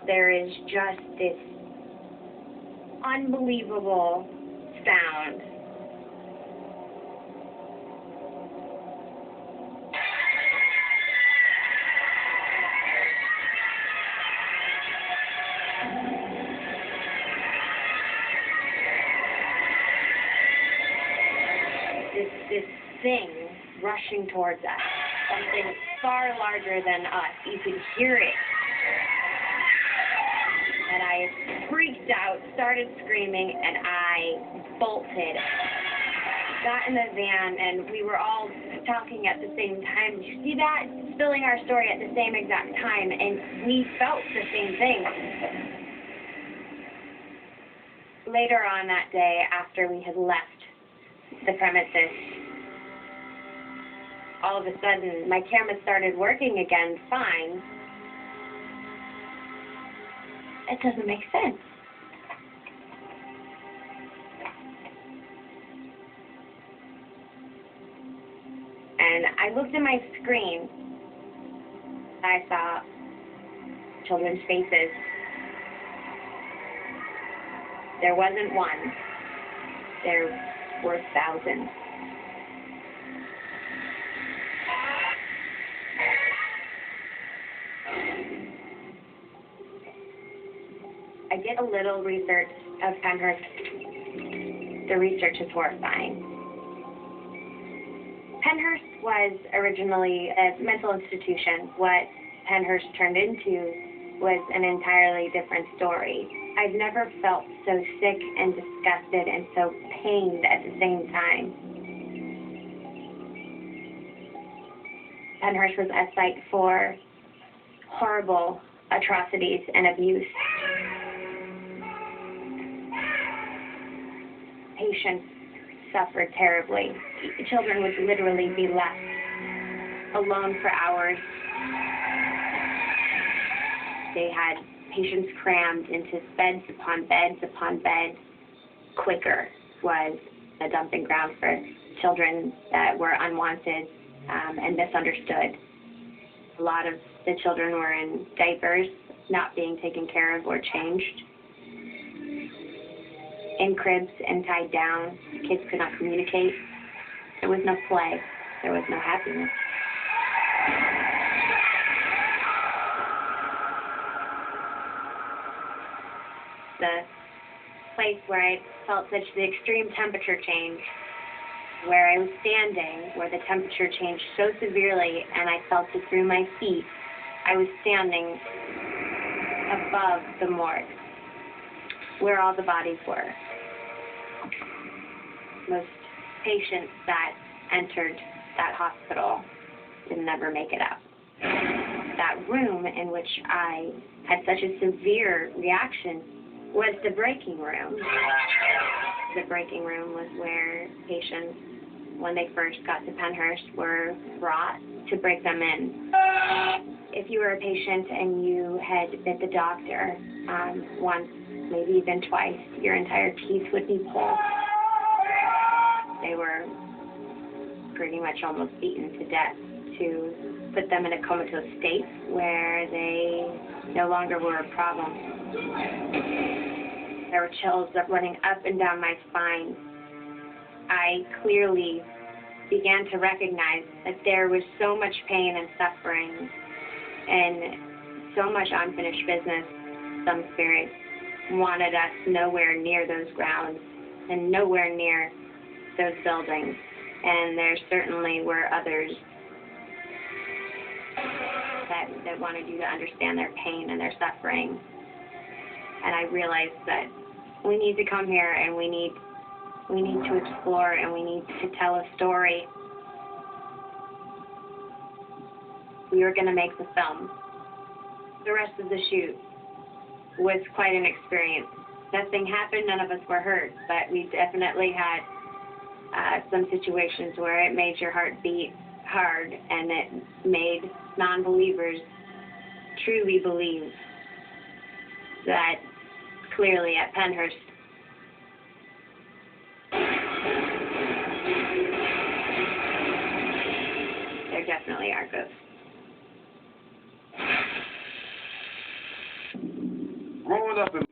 there is just this unbelievable sound. This thing rushing towards us, something far larger than us. You could hear it. And I freaked out, started screaming, and I bolted. Got in the van, and we were all talking at the same time. Did you see that? Spilling our story at the same exact time, and we felt the same thing. Later on that day, after we had left the premises, all of a sudden, my camera started working again fine. It doesn't make sense. And I looked at my screen. I saw children's faces. There wasn't one. There were thousands. I did a little research of Pennhurst. The research is horrifying. Pennhurst was originally a mental institution. What Pennhurst turned into was an entirely different story. I've never felt so sick and disgusted and so pained at the same time. Pennhurst was a site for horrible atrocities and abuse. Patients suffered terribly. Children would literally be left alone for hours. They had patients crammed into beds upon beds upon beds. Quicker was a dumping ground for children that were unwanted and misunderstood. A lot of the children were in diapers, not being taken care of or changed. In cribs and tied down. Kids could not communicate. There was no play. There was no happiness. The place where I felt such the extreme temperature change, where I was standing, where the temperature changed so severely and I felt it through my feet. I was standing above the morgue, where all the bodies were. Most patients that entered that hospital did never make it out. That room in which I had such a severe reaction was the breaking room. The breaking room was where patients, when they first got to Pennhurst, were brought to break them in. If you were a patient and you had bit the doctor once, maybe even twice, your entire teeth would be pulled. They were pretty much almost beaten to death to put them in a comatose state where they no longer were a problem. There were chills running up and down my spine. I clearly began to recognize that there was so much pain and suffering and so much unfinished business. Some spirits wanted us nowhere near those grounds and nowhere near those buildings. And there certainly were others that wanted you to understand their pain and their suffering. And I realized that we need to come here and we need to explore and we need to tell a story. We were going to make the film. The rest of the shoot was quite an experience. Nothing happened, none of us were hurt, but we definitely had some situations where it made your heart beat hard and it made non-believers truly believe that clearly at Pennhurst there definitely are ghosts. growing up in